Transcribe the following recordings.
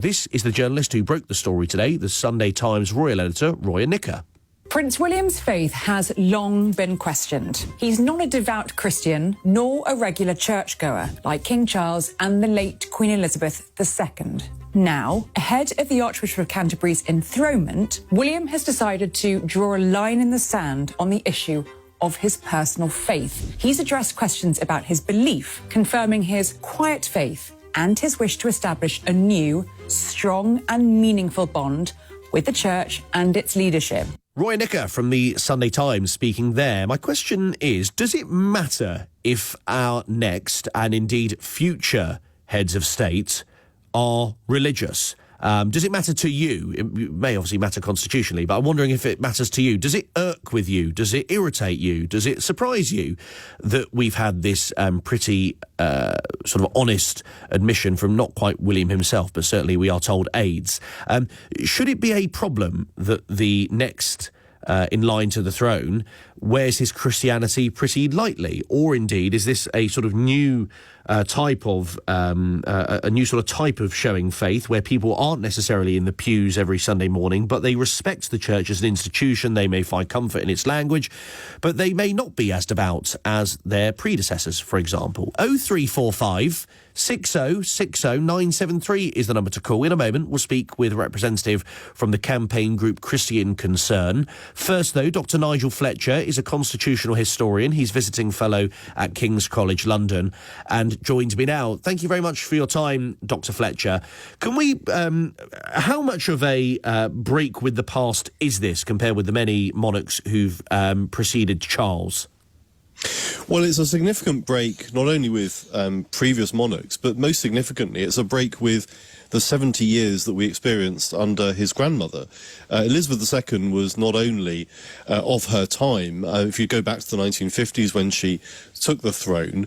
This is the journalist who broke the story today, the Sunday Times royal editor, Roya Nikkhah. Prince William's faith has long been questioned. He's not a devout Christian, nor a regular churchgoer, like King Charles and the late Queen Elizabeth II. Now, ahead of the Archbishop of Canterbury's enthronement, William has decided to draw a line in the sand on the issue of his personal faith. He's addressed questions about his belief, confirming his quiet faith and his wish to establish a new, strong and meaningful bond with the church and its leadership. Roya Nikkhah from the Sunday Times speaking there. My question is, does it matter if our next and indeed future heads of state are religious? Does it matter to you? It may obviously matter constitutionally, but I'm wondering if it matters to you. Does it irk with you? Does it irritate you? Does it surprise you that we've had this pretty sort of honest admission from not quite William himself, but certainly we are told aides? Should it be a problem that the next in line to the throne wears his Christianity pretty lightly? Or indeed, is this a sort of new type of a new sort of type of showing faith where people aren't necessarily in the pews every Sunday morning, but they respect the church as an institution? They may find comfort in its language, but they may not be as devout as their predecessors, for example. 0345 6060 973 is the number to call. In a moment, we'll speak with a representative from the campaign group Christian Concern. First, though, Dr. Nigel Fletcher is a constitutional historian. He's visiting fellow at King's College London and joins me now. Thank you very much for your time, Dr. Fletcher. Can we, how much of a break with the past is this compared with the many monarchs who've preceded Charles? Well, it's a significant break, not only with previous monarchs, but most significantly, it's a break with the 70 years that we experienced under his grandmother. Elizabeth II was not only of her time. If you go back to the 1950s when she took the throne,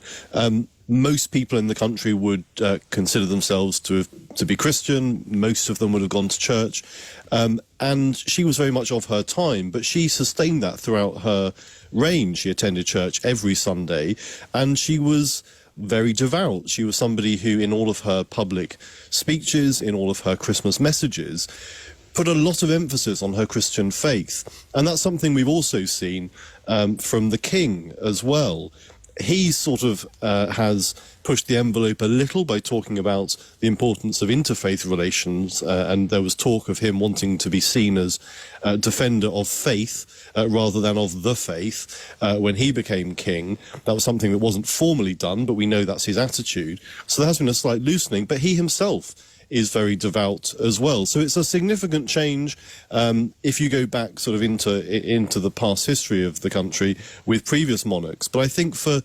most people in the country would consider themselves to be Christian. Most of them would have gone to church. And she was very much of her time, but she sustained that throughout her reign. She attended church every Sunday, and she was very devout. She was somebody who, in all of her public speeches, in all of her Christmas messages, put a lot of emphasis on her Christian faith. And that's something we've also seen from the king as well. He sort of has pushed the envelope a little by talking about the importance of interfaith relations, and there was talk of him wanting to be seen as a defender of faith rather than of the faith when he became king. That was something that wasn't formally done, but we know that's his attitude. So there has been a slight loosening, but he himself is very devout as well. So it's a significant change if you go back sort of into the past history of the country with previous monarchs. But I think for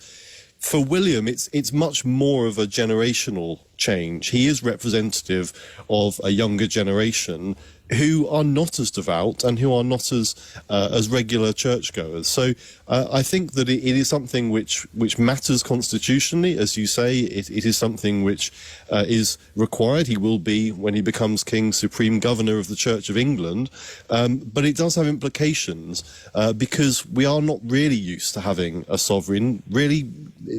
William, it's much more of a generational change. He is representative of a younger generation who are not as devout and who are not as regular churchgoers. So I think that it is something which matters constitutionally, as you say. It is something which is required. He will be, when he becomes king, supreme governor of the Church of England. But it does have implications because we are not really used to having a sovereign, really,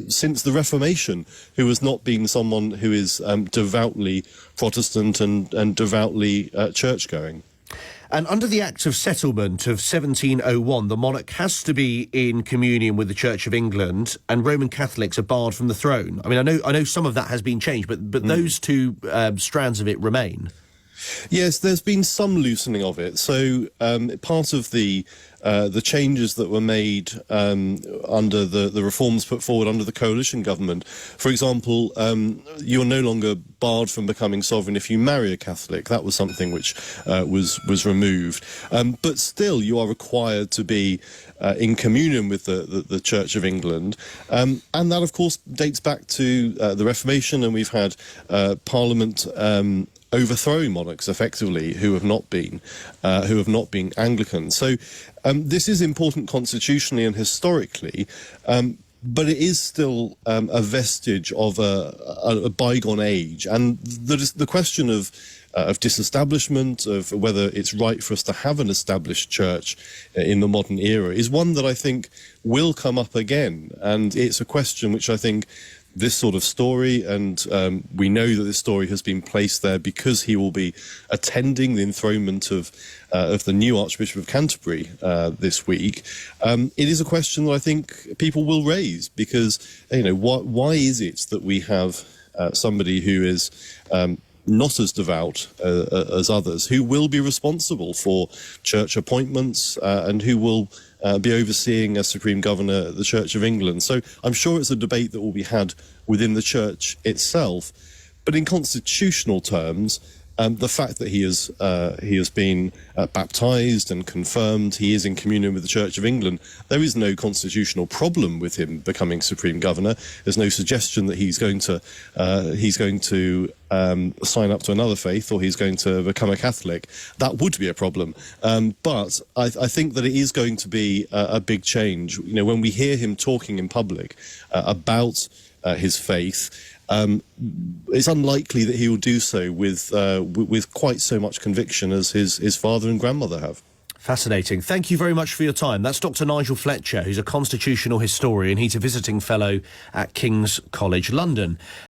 since the Reformation, who has not been someone who is devoutly Protestant and devoutly church-going. And under the Act of Settlement of 1701, the monarch has to be in communion with the Church of England, and Roman Catholics are barred from the throne. I mean, I know some of that has been changed, but those two strands of it remain. Yes, there's been some loosening of it. So part of the changes that were made under the reforms put forward under the coalition government, for example, you're no longer barred from becoming sovereign if you marry a Catholic. That was something which was removed. But still, you are required to be in communion with the Church of England. And that, of course, dates back to the Reformation, and we've had Parliament overthrowing monarchs effectively who have not been Anglican. So this is important constitutionally and historically, but it is still a vestige of a bygone age. And the question of disestablishment, of whether it's right for us to have an established church in the modern era, is one that I think will come up again. And it's a question which I think this sort of story, and we know that this story has been placed there because he will be attending the enthronement of the new Archbishop of Canterbury this week. It is a question that I think people will raise, because why is it that we have somebody who is not as devout as others, who will be responsible for church appointments and who will be overseeing as Supreme Governor at the Church of England. So I'm sure it's a debate that will be had within the Church itself. But in constitutional terms, the fact that he has been baptised and confirmed, he is in communion with the Church of England, there is no constitutional problem with him becoming Supreme Governor. There's no suggestion that he's going to sign up to another faith, or he's going to become a Catholic. That would be a problem. But I think that it is going to be a big change. When we hear him talking in public about his faith, it's unlikely that he will do so with quite so much conviction as his father and grandmother have. Fascinating. Thank you very much for your time. That's Dr. Nigel Fletcher, who's a constitutional historian. He's a visiting fellow at King's College London.